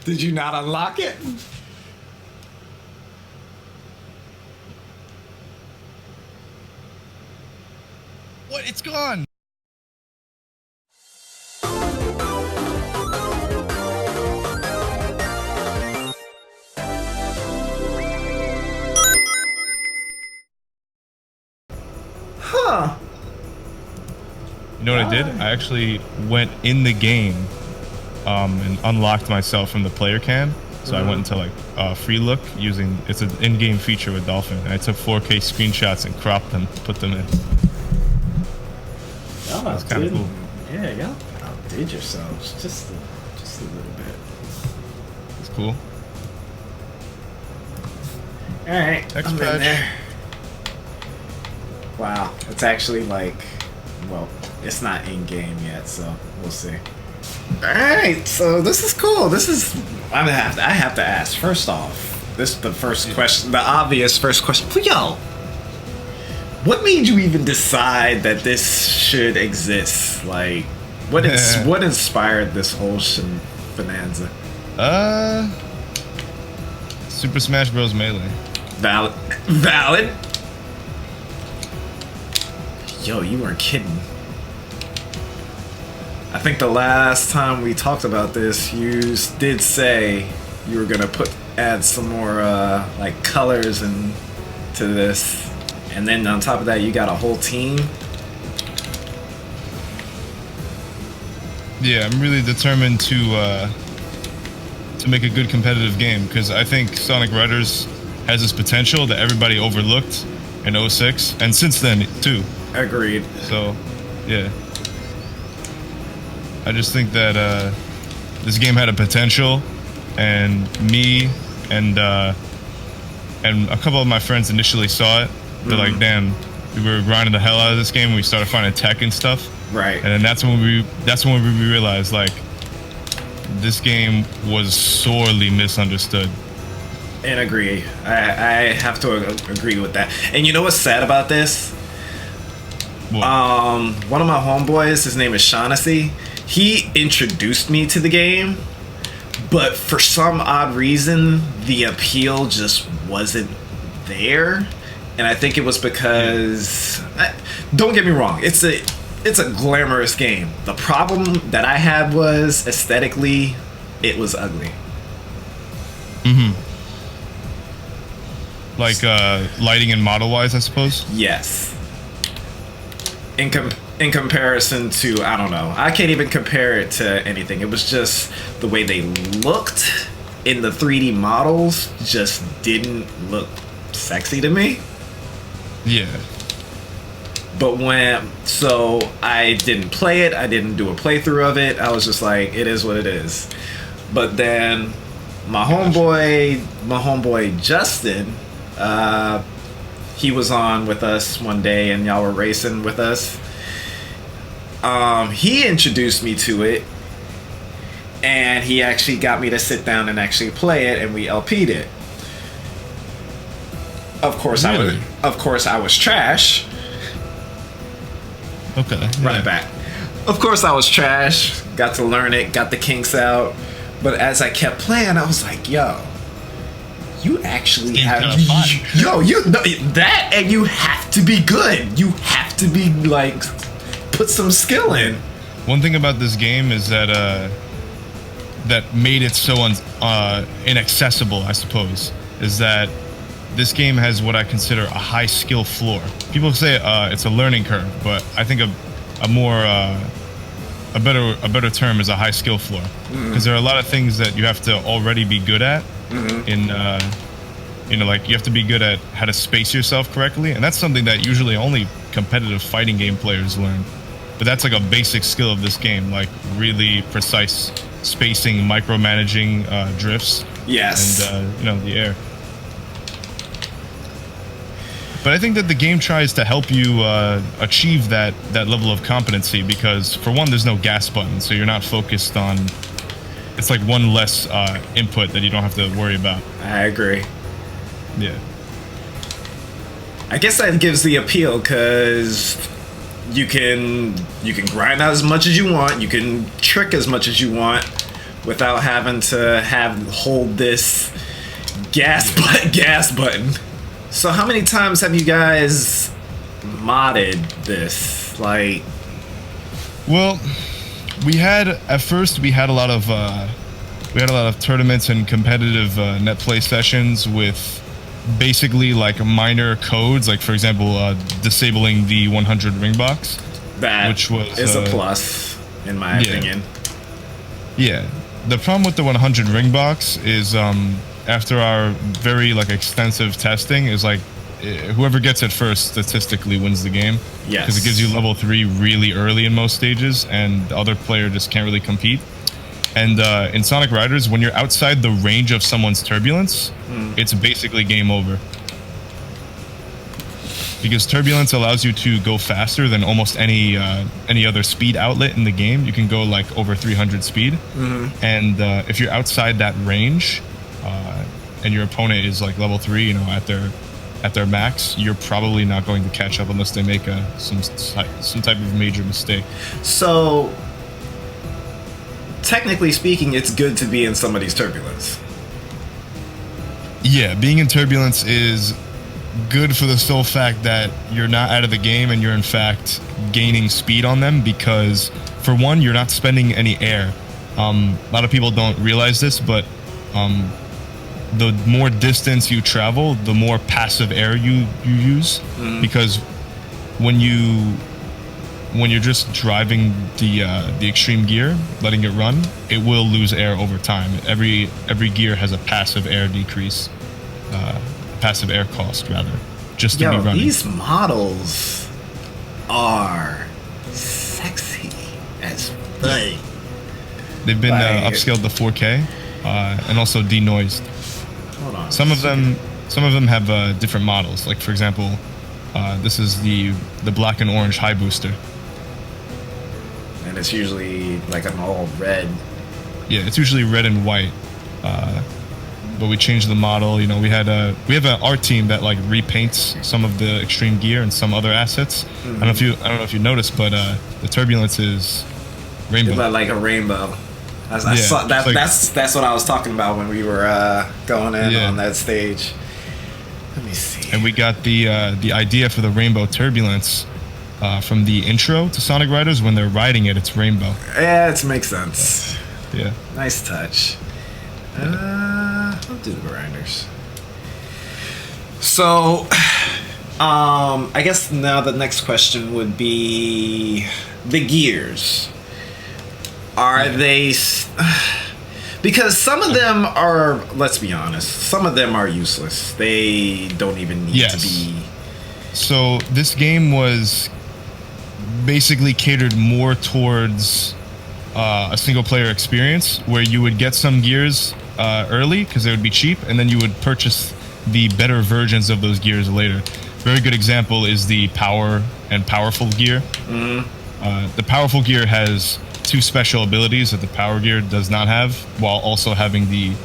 Did you not unlock it? What? It's gone. Huh. You know what I did? I actually went in the game and unlocked myself from the player cam. So I went into like free look using, it's an in-game feature with Dolphin, and I took 4K screenshots and cropped them, put them in. That's kind of cool. Yeah, y'all outdid yourselves just a little bit. It's cool. All right, Next I'm in patch. there. Wow, it's actually like, well, it's not in game yet, so we'll see. All right, so this is cool. This is I have to ask. First off, this is the first question, the obvious first question. Yo, what made you even decide that this should exist? Like, what inspired this whole bonanza? Super Smash Bros. Melee. Valid. Yo, you weren't kidding. I think the last time we talked about this, you did say you were gonna add some more like colors to this, and then on top of that, you got a whole team. Yeah, I'm really determined to make a good competitive game, because I think Sonic Riders has this potential that everybody overlooked in 06, and since then too. Agreed. So, yeah. I just think that this game had a potential, and me and a couple of my friends initially saw it. They're like, "Damn, we were grinding the hell out of this game. We started finding tech and stuff." Right. And then that's when we realized, like, this game was sorely misunderstood. And agree. I have to agree with that. And you know what's sad about this? What? One of my homeboys, his name is Shaughnessy. He introduced me to the game, but for some odd reason, the appeal just wasn't there. And I think it was because, don't get me wrong, it's a glamorous game. The problem that I had was aesthetically, it was ugly. Like lighting and model wise, I suppose. Yes. In comparison to, I don't know, I can't even compare it to anything. It was just the way they looked in the 3D models just didn't look sexy to me. Yeah. But so I didn't play it, I didn't do a playthrough of it. I was just like, it is what it is. But then my homeboy Justin, he was on with us one day and y'all were racing with us. He introduced me to it, and he actually got me to sit down and actually play it, and we LP'd it. Of course, really? I was trash. Okay. Right Yeah. back. Of course, I was trash. Got to learn it, got the kinks out. But as I kept playing, I was like, yo, you actually have, that, and you have to be good. You have to be like, put some skill in. One thing about this game is that that made it so inaccessible, I suppose, is that this game has what I consider a high skill floor. People say it's a learning curve, but I think a better term is a high skill floor, because there are a lot of things that you have to already be good at. In like you have to be good at how to space yourself correctly, and that's something that usually only competitive fighting game players learn. But that's like a basic skill of this game, like really precise spacing, micromanaging drifts. Yes. And the air. But I think that the game tries to help you achieve that level of competency, because for one, there's no gas button, so you're not focused on. It's like one less input that you don't have to worry about. I agree. Yeah. I guess that gives the appeal, because you can grind out as much as you want, you can trick as much as you want, without having to hold this gas button. So how many times have you guys modded this? Like, well, at first we had a lot of tournaments and competitive net play sessions with basically like minor codes, like for example disabling the 100 ring box, which is a plus in my opinion. Yeah, the problem with the 100 ring box is after our very like extensive testing is like whoever gets it first statistically wins the game. Yes, because it gives you level 3 really early in most stages, and the other player just can't really compete. And in Sonic Riders, when you're outside the range of someone's turbulence, it's basically game over. Because turbulence allows you to go faster than almost any other speed outlet in the game. You can go like over 300 speed. And if you're outside that range, and your opponent is like level 3, you know, at their max, you're probably not going to catch up unless they make some type of major mistake. So, technically speaking, it's good to be in somebody's turbulence. Yeah, being in turbulence is good for the sole fact that you're not out of the game and you're in fact gaining speed on them, because for one, you're not spending any air. A lot of people don't realize this, but the more distance you travel, the more passive air you use, because when you're just driving the extreme gear, letting it run, it will lose air over time. Every gear has a passive air decrease, passive air cost rather, just to be running. These models are sexy as fuck. They've been upscaled to 4K and also denoised. Hold on. Some of them have different models. Like for example, this is the black and orange high booster. And it's usually like an all red. Yeah, it's usually red and white. But we changed the model. You know, we have an art team that like repaints some of the extreme gear and some other assets. I don't know if you noticed, but the turbulence is rainbow. It's like a rainbow. That's what I was talking about when we were going in on that stage. Let me see. And we got the idea for the rainbow turbulence from the intro to Sonic Riders. When they're riding it, it's rainbow. Yeah, it makes sense. Yeah. Nice touch. I'll do the grinders. So, I guess now the next question would be the gears. Are they... Because some of them are, let's be honest, some of them are useless. They don't even need to be... So this game was basically catered more towards a single player experience, where you would get some gears early because they would be cheap, and then you would purchase the better versions of those gears later. Very good example is the power and powerful gear. The powerful gear has 2 special abilities that the power gear does not have, while also having the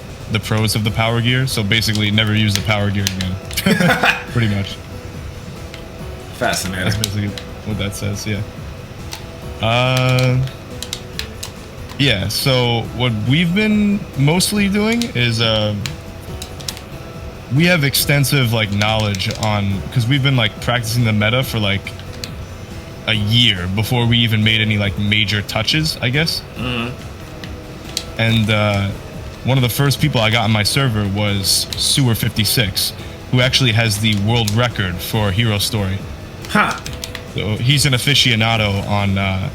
pros of the power gear. So basically, never use the power gear again. Pretty much. Fascinating. That's basically what that says. Yeah. Yeah. So what we've been mostly doing is we have extensive like knowledge on, because we've been like practicing the meta for like a year before we even made any like major touches, I guess. And one of the first people I got on my server was Sewer56, who actually has the world record for Hero Story. So he's an aficionado on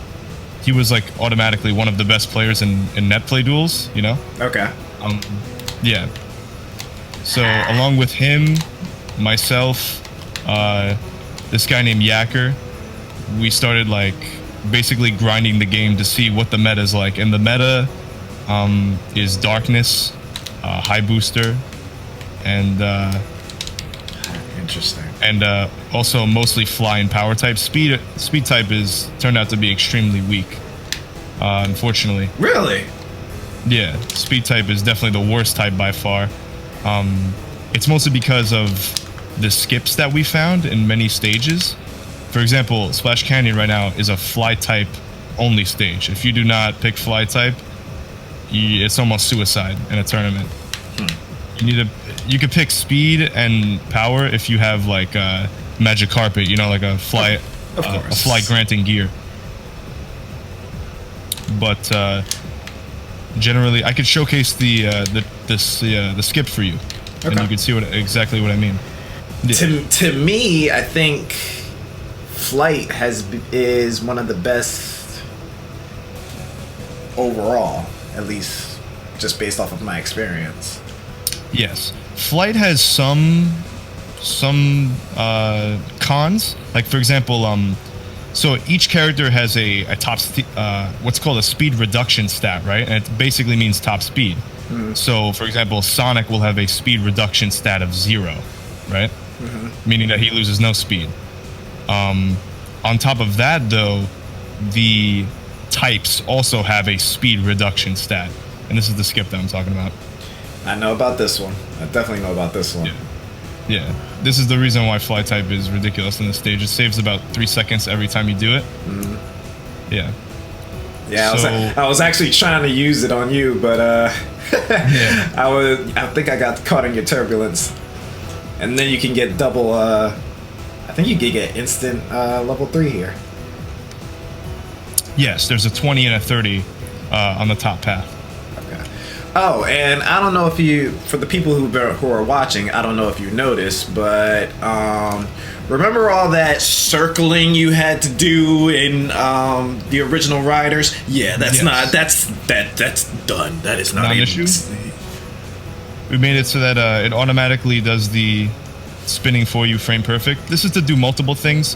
he was like automatically one of the best players in net play duels, you know? Okay. Yeah. So along with him, myself, this guy named Yacker, we started like basically grinding the game to see what the meta is like. And the meta is Darkness, High Booster, and interesting. And also mostly Fly and Power type. Speed type is turned out to be extremely weak, unfortunately. Really? Yeah, Speed type is definitely the worst type by far. It's mostly because of the skips that we found in many stages. For example, Splash Canyon right now is a Fly type only stage. If you do not pick Fly type, it's almost suicide in a tournament. You could pick speed and power if you have like magic carpet, you know, like a fly, a fly granting gear. But generally, I could showcase the skip for you, and you can see exactly what I mean. To me, I think flight is one of the best overall, at least just based off of my experience. Yes, flight has some cons. Like for example, so each character has a top what's called a speed reduction stat, right? And it basically means top speed. So for example, Sonic will have a speed reduction stat of 0, right? Meaning that he loses no speed. On top of that, though, the types also have a speed reduction stat, and this is the skip that I'm talking about. I know about this one. I definitely know about this one. Yeah. This is the reason why fly type is ridiculous in this stage. It saves about 3 seconds every time you do it. Yeah. Yeah, so, I was actually trying to use it on you, but yeah. I think I got caught in your turbulence. And then you can get double I think you can get instant level 3 here. Yes, there's a 20 and a 30 on the top path. Okay. Oh, and I don't know if for the people who are watching, I don't know if you noticed, but remember all that circling you had to do in the original Riders? Yeah, that's done. That is not an issue. We made it so that it automatically does the spinning for you frame perfect. This is to do multiple things.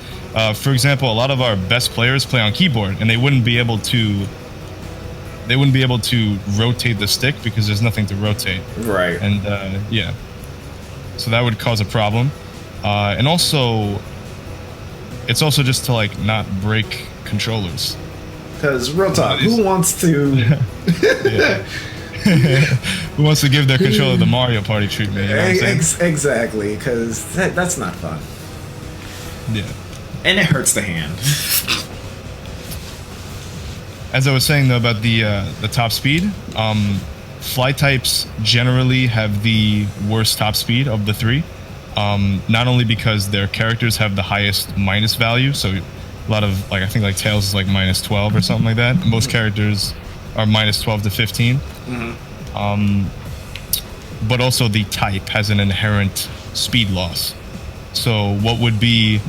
For example, a lot of our best players play on keyboard, and they wouldn't be able to rotate the stick because there's nothing to rotate. Right. And yeah, so that would cause a problem. And also, it's also just to like not break controllers. Because real talk, who wants to? Who wants to give their controller the Mario Party treatment? You know what I'm saying? Exactly, because that's not fun. Yeah. And it hurts the hand. As I was saying though about the top speed, fly types generally have the worst top speed of the 3. Not only because their characters have the highest minus value, so a lot of I think Tails is like minus 12 or something like that. Most characters are minus 12 to 15. But also the type has an inherent speed loss. So what would be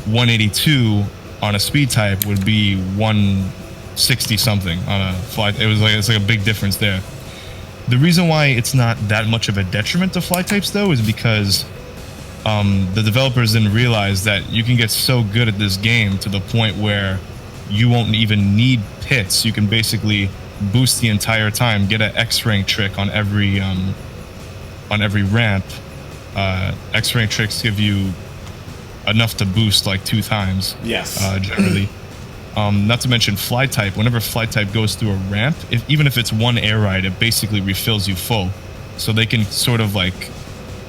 182 on a speed type would be 160 something on a fly. It's like a big difference there. The reason why it's not that much of a detriment to fly types though is because the developers didn't realize that you can get so good at this game to the point where you won't even need pits. You can basically boost the entire time, get an X-rank trick on every ramp. X-rank tricks give you enough to boost like 2 times. Yes. Generally. Not to mention fly type. Whenever fly type goes through a ramp, even if it's one air ride, it basically refills you full. So they can sort of like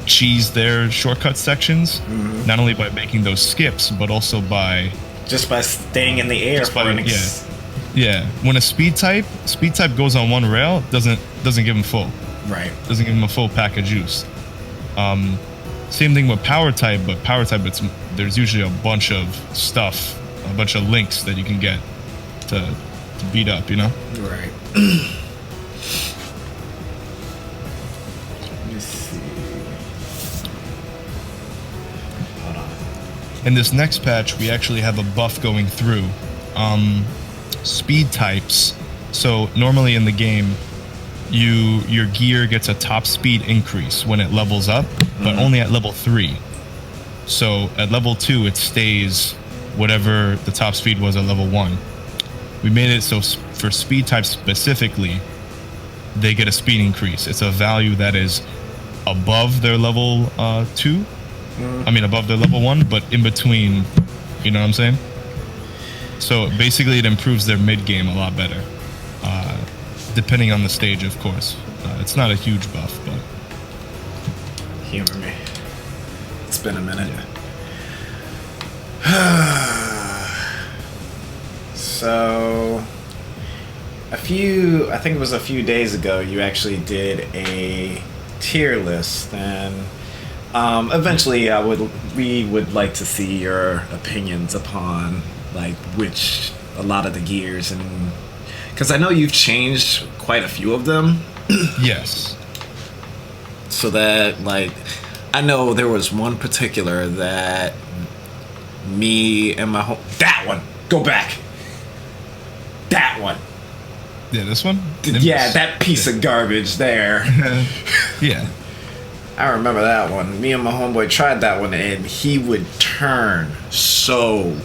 cheese their shortcut sections, not only by making those skips, but also by staying in the air for yeah. When a speed type goes on one rail, doesn't give them full. Right. Doesn't give them a full pack of juice. Same thing with power type, but power type there's usually a bunch of stuff, a bunch of links that you can get to beat up, you know? Right. Let me see. Hold on. In this next patch, we actually have a buff going through. Speed types. So normally in the game, your gear gets a top speed increase when it levels up, but only at level 3. So at level 2, it stays whatever the top speed was at level 1. We made it so for speed types specifically, they get a speed increase. It's a value that is above their level 2. I mean, above their level 1, but in between, you know what I'm saying? So basically it improves their mid-game a lot better. Depending on the stage, of course. It's not a huge buff, but... Humor me. It's been a minute. So... I think it was a few days ago, you actually did a tier list, and eventually we would like to see your opinions upon like which a lot of the gears, and because I know you've changed quite a few of them. Yes. So that like I know there was one particular that me and my home that one go back that one. Yeah, this one? Yeah, that piece of garbage there. Yeah. I remember that one. Me and my homeboy tried that one, and he would turn so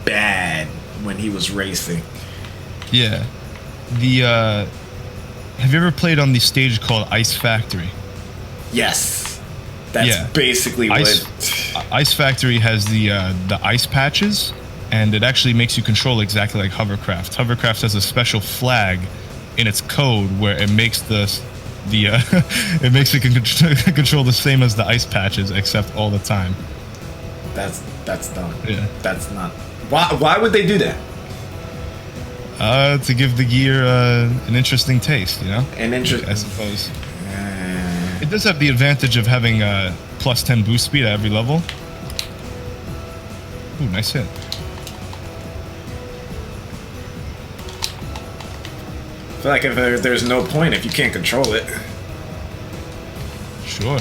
bad when he was racing. Yeah. The have you ever played on the stage called Ice Factory? Yes. That's basically Ice Factory has the ice patches, and it actually makes you control exactly like Hovercraft. Hovercraft has a special flag in its code where it makes it makes it control the same as the ice patches, except all the time. That's dumb. Yeah. That's not. Why would they do that? To give the gear an interesting taste, you know. I suppose. It does have the advantage of having plus 10 boost speed at every level. Ooh, nice hit. I feel like if there's no point if you can't control it. Sure.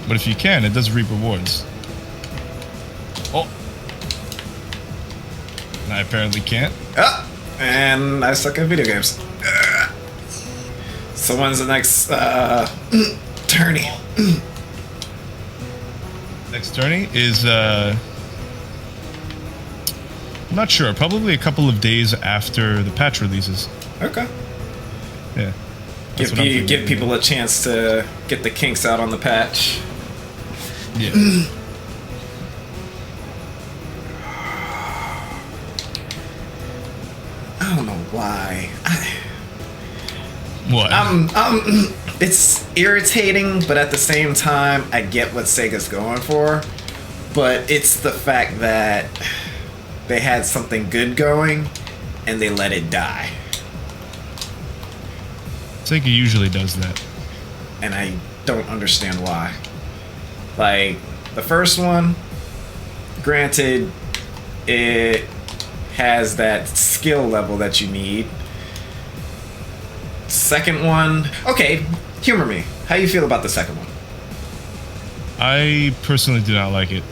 But if you can, it does reap rewards. Oh. And I apparently can't. And I suck at video games. So when's the next tourney? Next tourney is I'm not sure. Probably a couple of days after the patch releases. Okay. Yeah. Give people a chance to get the kinks out on the patch. Yeah. I don't know why. What? It's irritating, but at the same time, I get what Sega's going for. But it's the fact that they had something good going, and they let it die. Sega usually does that. And I don't understand why. Like, the first one, granted, it has that skill level that you need. Second one, okay, humor me. How you feel about the second one? I personally do not like it.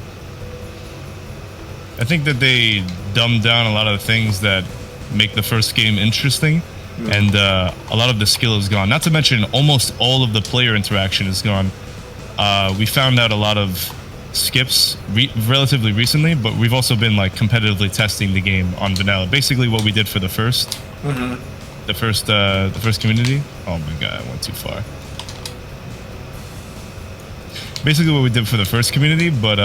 I think that they dumbed down a lot of the things that make the first game interesting, and a lot of the skill is gone. Not to mention, almost all of the player interaction is gone. We found out a lot of skips relatively recently, but we've also been like competitively testing the game on vanilla. Basically, what we did for the first, the first community. Oh my god, I went too far. Basically, what we did for the first community, but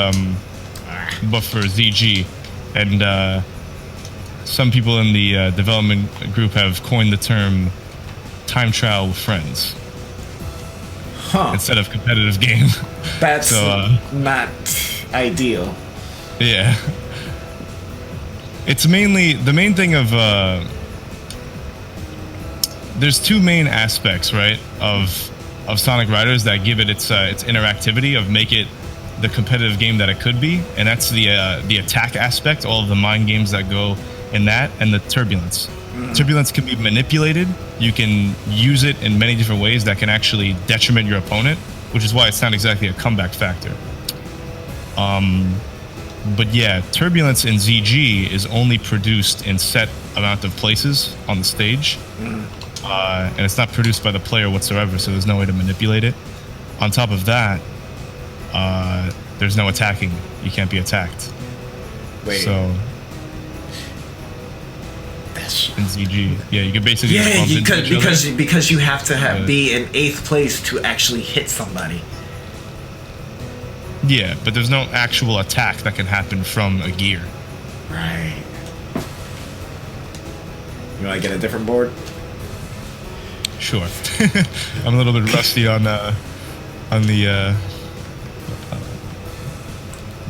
for ZG, and some people in the development group have coined the term "time trial with friends" instead of competitive game. That's not ideal. Yeah, it's mainly the main thing of. There's two main aspects, right, of Sonic Riders that give it its interactivity, of make it the competitive game that it could be, and that's the attack aspect, all of the mind games that go in that, and the turbulence. Turbulence can be manipulated. You can use it in many different ways that can actually detriment your opponent, which is why it's not exactly a comeback factor. But yeah, turbulence in ZG is only produced in set amount of places on the stage. And it's not produced by the player whatsoever, so there's no way to manipulate it. On top of that, there's no attacking. You can't be attacked. Wait. So in ZG, yeah, you can basically because you have to be in 8th place to actually hit somebody. Yeah, but there's no actual attack that can happen from a gear. Right. You want to get a different board? Sure. I'm a little bit rusty on the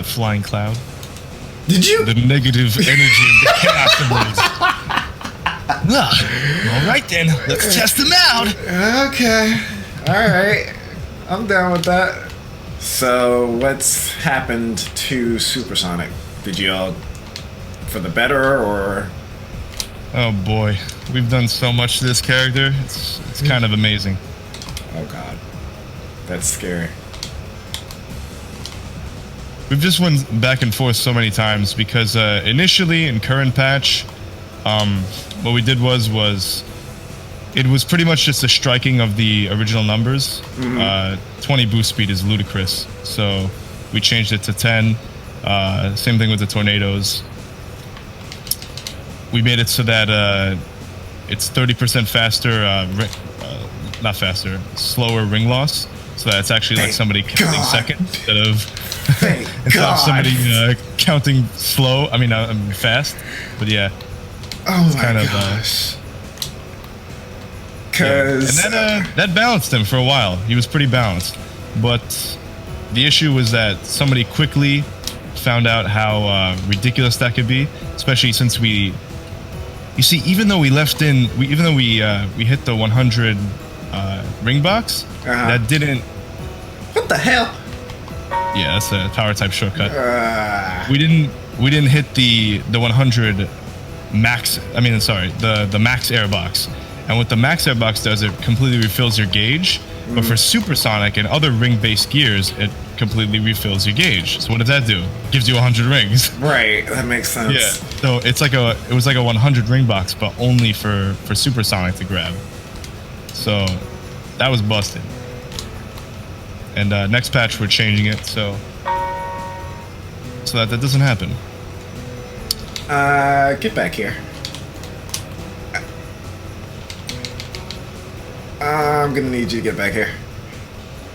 flying cloud. Did you? The negative energy of the chaos emerges. All right then, let's test them out. Okay. All right. I'm down with that. So, what's happened to Supersonic? Did you all for the better or? Oh boy, we've done so much to this character. It's kind of amazing. Oh God, that's scary. We've just went back and forth so many times because initially in current patch, what we did was it was pretty much just a striking of the original numbers. 20 boost speed is ludicrous, so we changed it to 10. Same thing with the tornadoes. We made it so that it's 30% faster, not faster, slower ring loss. So that it's actually like somebody counting second instead of somebody counting slow. I mean, fast. But yeah. Oh my gosh. Cause and that balanced him for a while. He was pretty balanced, but the issue was that somebody quickly found out how ridiculous that could be, especially since we. You see, even though we hit the 100 ring box, that didn't. What the hell? Yeah, that's a power type shortcut. We didn't hit the 100 max. I mean, sorry, the max air box. And what the max air box does, it completely refills your gauge. But for Supersonic and other ring-based gears, it completely refills your gauge. So what does that do? It gives you 100 rings. Right, that makes sense. Yeah. So it was like a 100 ring box, but only for Supersonic to grab. So that was busted. And next patch we're changing it so that doesn't happen. Get back here. I'm gonna need you to get back here.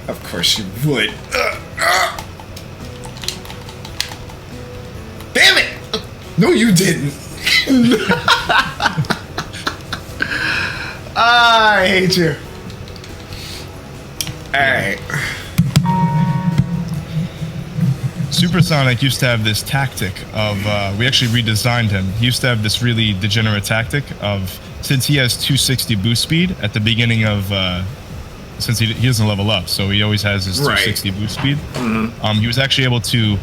Of course you would. Damn it! No, you didn't. I hate you. Alright. Supersonic used to have this tactic of, we actually redesigned him. He used to have this really degenerate tactic of, since he has 260 boost speed at the beginning of, since he doesn't level up, so he always has his 260 boost speed. He was actually able to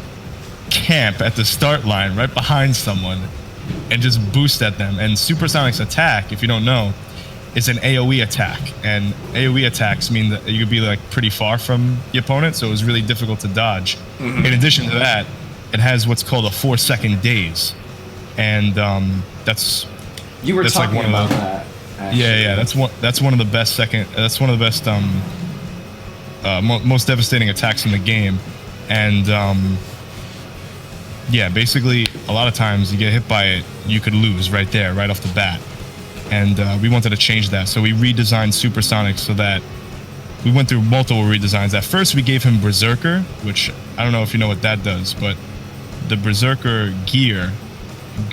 camp at the start line right behind someone and just boost at them. And Supersonic's attack, if you don't know, is an AoE attack, and AoE attacks mean that you could be like pretty far from the opponent, so it was really difficult to dodge. In addition to that, it has what's called a 4-second daze, and that's talking like about that. Actually. Yeah, that's one of the best most devastating attacks in the game, and yeah, basically a lot of times you get hit by it, you could lose right there, right off the bat. And we wanted to change that, so we redesigned Supersonic so that we went through multiple redesigns. At first, we gave him Berserker, which I don't know if you know what that does, but the Berserker gear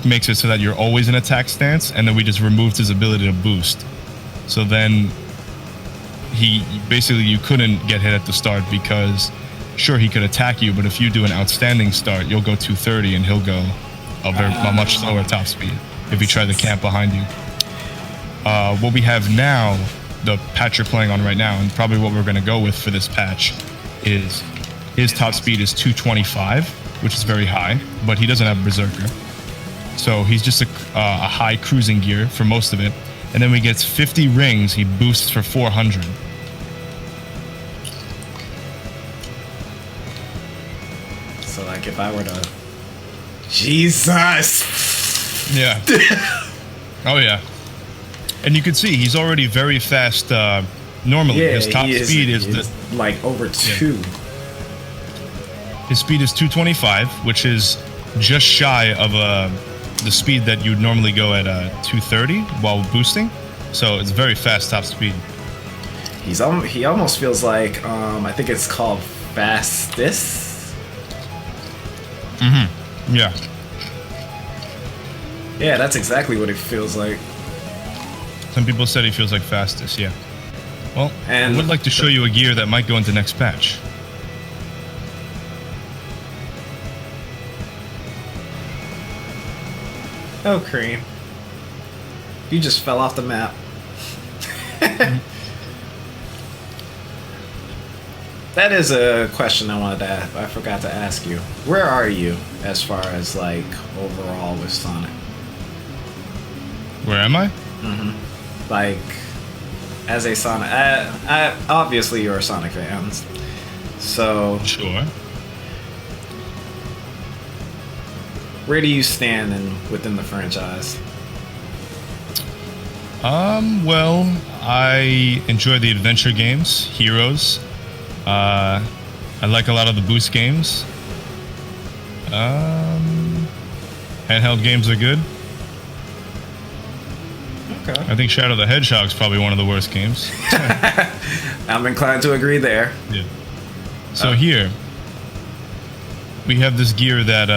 makes it so that you're always in attack stance, and then we just removed his ability to boost. So then you couldn't get hit at the start because, sure, he could attack you, but if you do an outstanding start, you'll go 230 and he'll go a much slower top speed if you try to camp behind you. What we have now, the patch you're playing on right now, and probably what we're going to go with for this patch, is his top speed is 225, which is very high, but he doesn't have Berserker. So he's just a high cruising gear for most of it. And then when he gets 50 rings, he boosts for 400. So like if I were to... Jesus! Yeah. Oh yeah. And you can see he's already very fast. Normally, his top speed is like over 2. Yeah. His speed is 225, which is just shy of the speed that you'd normally go at 230 while boosting. So it's very fast top speed. He almost feels like I think it's called fastest. Yeah. Yeah, that's exactly what it feels like. Some people said he feels like fastest, yeah. Well, and I would like to show you a gear that might go into next patch. Oh, cream. You just fell off the map. That is a question I wanted to ask. I forgot to ask you. Where are you as far as like overall with Sonic? Where am I? Like, as a Sonic, obviously you're a Sonic fan, so Sure. where do you stand within the franchise? Well, I enjoy the adventure games, Heroes. I like a lot of the boost games. Handheld games are good. Okay. I think Shadow the Hedgehog's probably one of the worst games. I'm inclined to agree there. Yeah. So here, we have this gear that,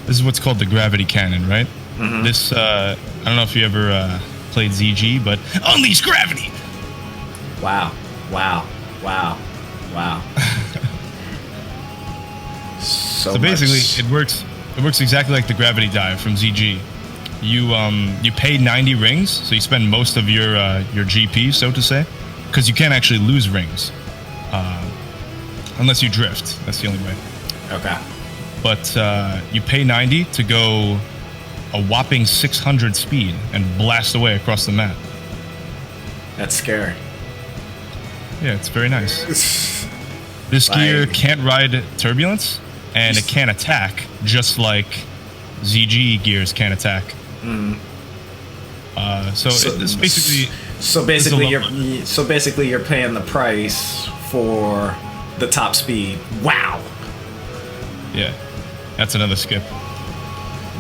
this is what's called the gravity cannon, right? This, I don't know if you ever played ZG, but unleash gravity! Wow. So basically, much. it works exactly like the gravity dive from ZG. You pay 90 rings, so you spend most of your GP, so to say, because you can't actually lose rings, unless you drift. That's the only way. Okay. But you pay 90 to go a whopping 600 speed and blast away across the map. That's scary. Yeah, it's very nice. This gear can't ride turbulence, and it can't attack, just like ZG gears can't attack. It's basically. So basically, you're paying the price for the top speed. Wow. Yeah, that's another skip.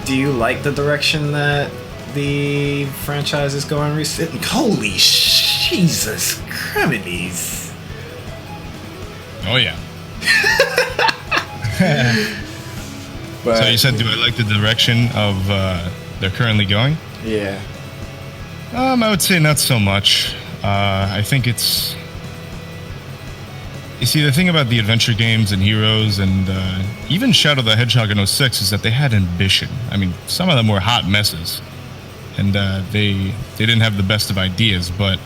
Do you like the direction that the franchise is going recently? Holy Jesus criminies. Oh yeah. But, so you said, do I like the direction of they're currently going? Yeah. I would say not so much. I think it's. You see, the thing about the adventure games and Heroes and even Shadow the Hedgehog in 06 is that they had ambition. I mean, some of them were hot messes, and they didn't have the best of ideas, but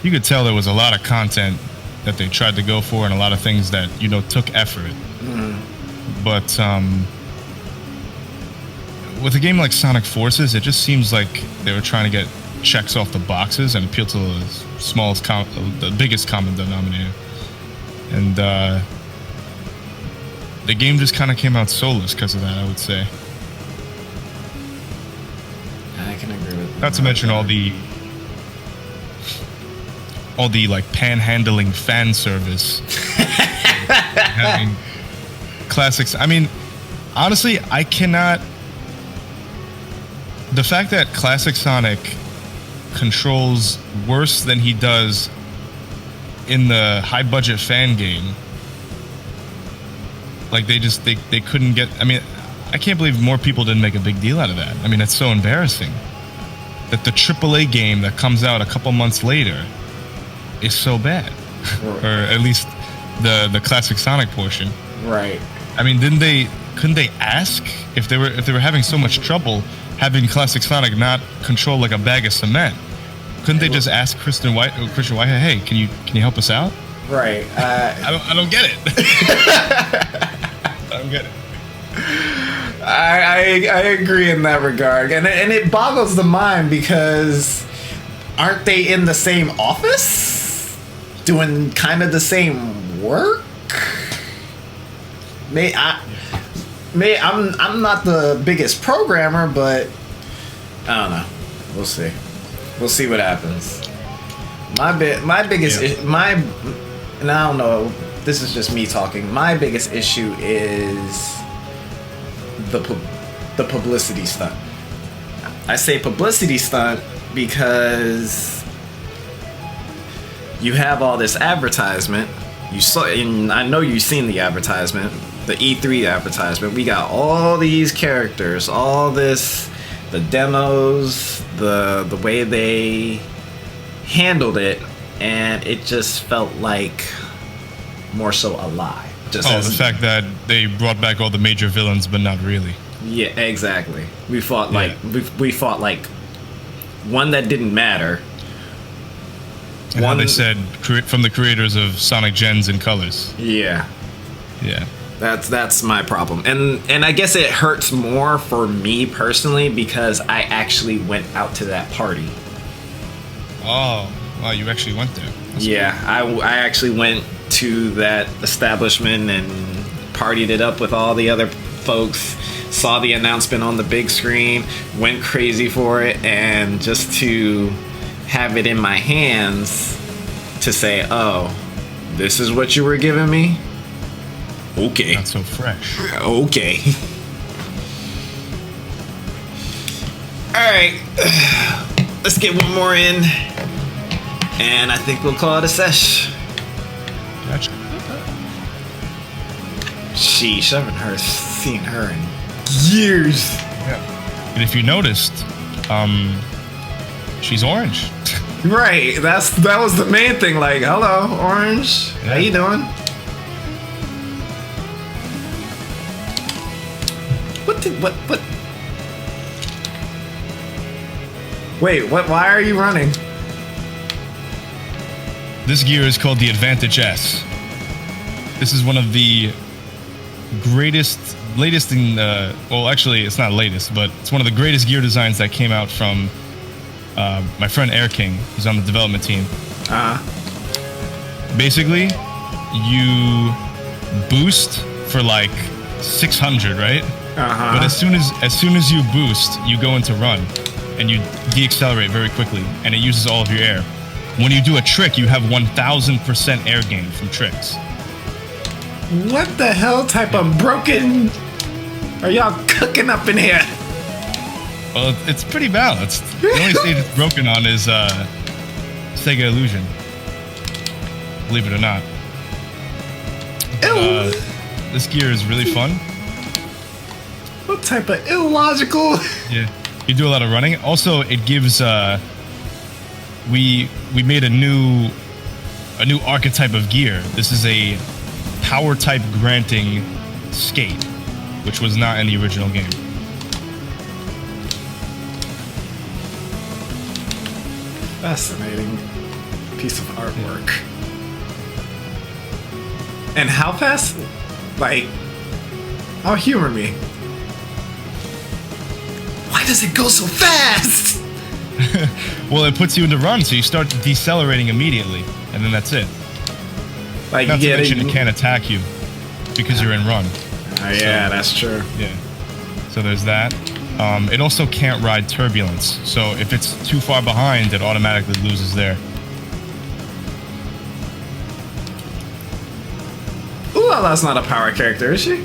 you could tell there was a lot of content that they tried to go for and a lot of things that, took effort. But with a game like Sonic Forces, it just seems like they were trying to get checks off the boxes and appeal to the biggest common denominator. And the game just kind of came out soulless because of that, I would say. I can agree with that. Not to mention all the like panhandling fan service. Having classics. I mean, honestly, I cannot. The fact that Classic Sonic controls worse than he does in the high budget fan game, like they couldn't get. I mean, I can't believe more people didn't make a big deal out of that. I mean, it's so embarrassing that the AAA game that comes out a couple months later is so bad, or at least the Classic Sonic portion. Right. I mean, couldn't they ask if they were having so much trouble having Classic Sonic not control like a bag of cement? Couldn't they just ask Christian Whitehead, hey, can you help us out? Right. I don't get it. I don't get it. I agree in that regard, and it boggles the mind because aren't they in the same office, doing kind of the same work? I'm not the biggest programmer, but I don't know. We'll see. We'll see what happens. My biggest and I don't know. This is just me talking. My biggest issue is the publicity stunt. I say publicity stunt because you have all this advertisement. You saw, and I know you've seen the advertisement, the E3 advertisement. We got all these characters, all this, the demos, the way they handled it, and it just felt like more so a lie. The fact that they brought back all the major villains, but not really. Yeah, exactly. We fought like we fought like one that didn't matter. And how they said from the creators of Sonic Gens and Colors. Yeah. Yeah. That's my problem. And I guess it hurts more for me personally because I actually went out to that party. Oh, wow, you actually went there. That's cool. I actually went to that establishment and partied it up with all the other folks, saw the announcement on the big screen, went crazy for it, and just to have it in my hands to say, oh, this is what you were giving me? Okay. Not so fresh. Okay. Alright. Let's get one more in. And I think we'll call it a sesh. Gotcha. Sheesh, I haven't seen her in years. Yeah. And if you noticed, she's orange. Right. That was the main thing. Like, hello, Orange. Yeah. How you doing? What? Wait, what? Why are you running? This gear is called the Advantage S. This is one of the latest in, well, actually, it's not latest, but it's one of the greatest gear designs that came out from my friend Air King, who's on the development team. Basically, you boost for like 600, right? But as soon as you boost, you go into run, and you deaccelerate very quickly, and it uses all of your air. When you do a trick, you have 1,000% air gain from tricks. What the hell type of broken are y'all cooking up in here? Well, it's pretty balanced. The only stage it's broken on is Sega Illusion. Believe it or not. This gear is really fun. What type of illogical? Yeah, you do a lot of running. Also, it gives. We made a new archetype of gear. This is a power type granting skate, which was not in the original game. Fascinating piece of artwork. And how fast? Like, oh, humor me. Why does it go so fast? Well, it puts you into run, so you start decelerating immediately, and then that's it. Like, not to mention it can't attack you because you're in run. Yeah, that's true. Yeah. So there's that. It also can't ride turbulence, so if it's too far behind, it automatically loses there. Ulala's not a power character, is she?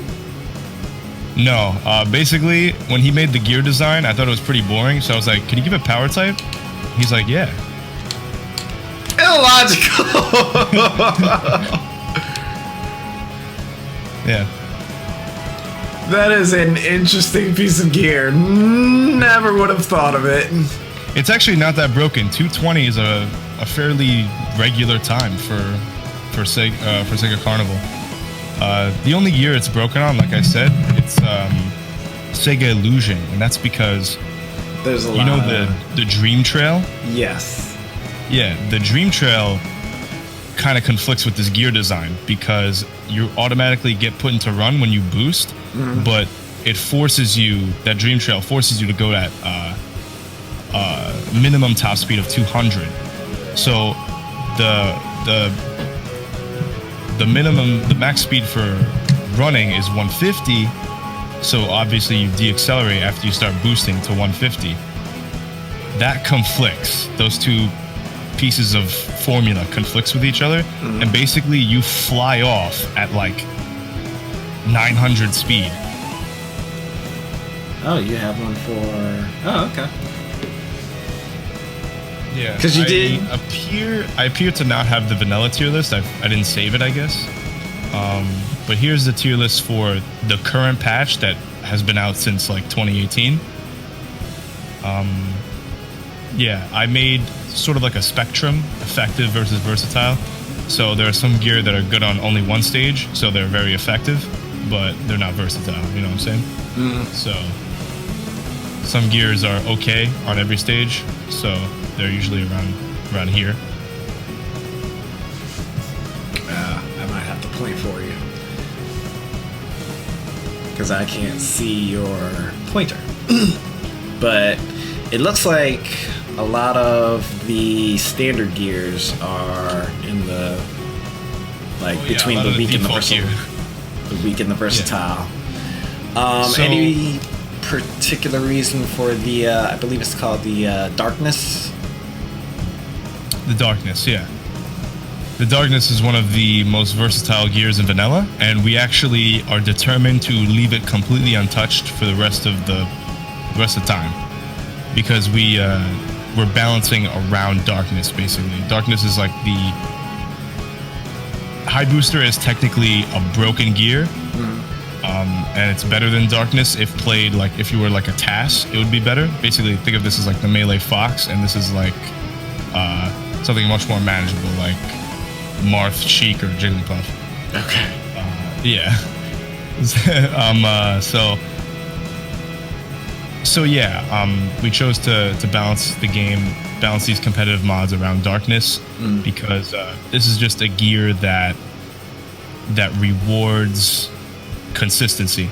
No. Basically, when he made the gear design, I thought it was pretty boring, so I was like, can you give it power type? He's like, yeah. Illogical! Yeah. That is an interesting piece of gear. Never would have thought of it. It's actually not that broken. 220 is a fairly regular time for Sega Carnival. The only gear it's broken on, like I said, it's Sega Illusion, and that's because there's a lot. You know the Dream Trail? Yes. Yeah, the Dream Trail kind of conflicts with this gear design because you automatically get put into run when you boost, but it forces you, that Dream Trail forces you to go at minimum top speed of 200. So the max speed for running is 150, so obviously you deaccelerate after you start boosting to 150. That conflicts. Those two pieces of formula conflicts with each other, and basically you fly off at like 900 speed. Oh, you have one for... Oh, okay. Yeah, because you did I appear to not have the vanilla tier list. I didn't save it, I guess. But here's the tier list for the current patch that has been out since like 2018. Yeah, I made sort of like a spectrum, effective versus versatile. So there are some gear that are good on only one stage, so they're very effective, but they're not versatile. You know what I'm saying? So Some gears are okay on every stage, so they're usually around here. I might have to point for you because I can't see your pointer. But it looks like a lot of the standard gears are in the between the weak and the versatile. The weak and the versatile. Any particular reason for the? I believe it's called the darkness. The darkness, yeah. The darkness is one of the most versatile gears in vanilla, and we actually are determined to leave it completely untouched for the rest of the time, because we're balancing around darkness basically. Darkness is like the high booster is technically a broken gear, and it's better than darkness if played like if you were like a TAS, it would be better. Basically, think of this as like the melee fox, and this is like something much more manageable, like Marth, Cheek, or Jigglypuff. Okay. Yeah. We chose to balance the game, balance these competitive mods around darkness, because this is just a gear that rewards consistency.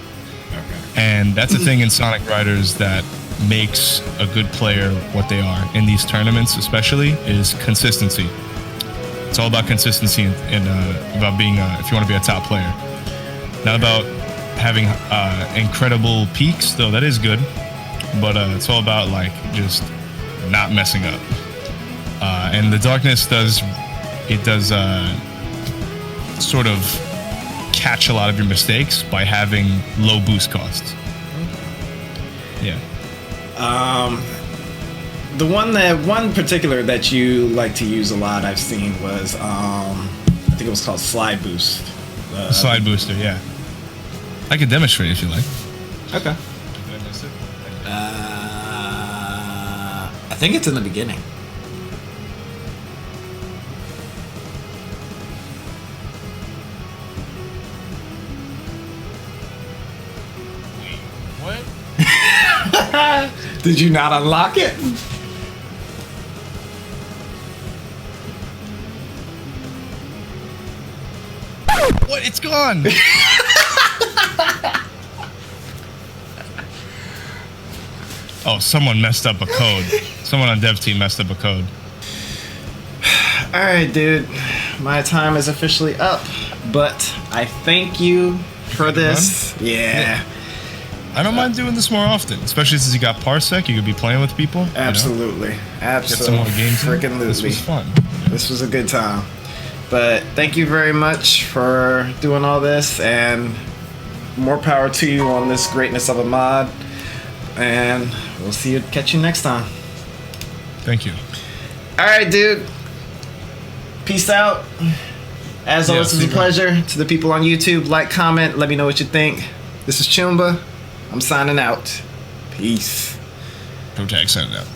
Okay. And that's the thing in Sonic Riders that makes a good player what they are in these tournaments, especially, is consistency. It's all about consistency and about being if you want to be a top player, not about having incredible peaks, though that is good, but it's all about like just not messing up. And the darkness does sort of catch a lot of your mistakes by having low boost costs. Yeah. The one particular that you like to use a lot I've seen was I think it was called Slide Boost. Slide booster, yeah. I could demonstrate if you like. Okay. Did I miss it? I think it's in the beginning. What? Did you not unlock it? What? It's gone. Oh, someone messed up a code. Someone on dev team messed up a code. All right, dude. My time is officially up, but I thank you for this. Yeah. I don't mind doing this more often, especially since you got Parsec. You could be playing with people. Absolutely. Get Absolutely. some more games. Freaking This was fun. This was a good time. But thank you very much for doing all this, and more power to you on this greatness of a mod. And we'll catch you next time. Thank you. All right, dude. Peace out. As always, it's a pleasure. To the people on YouTube, like, comment, let me know what you think. This is Chumba. I'm signing out. Peace. Protag signing out.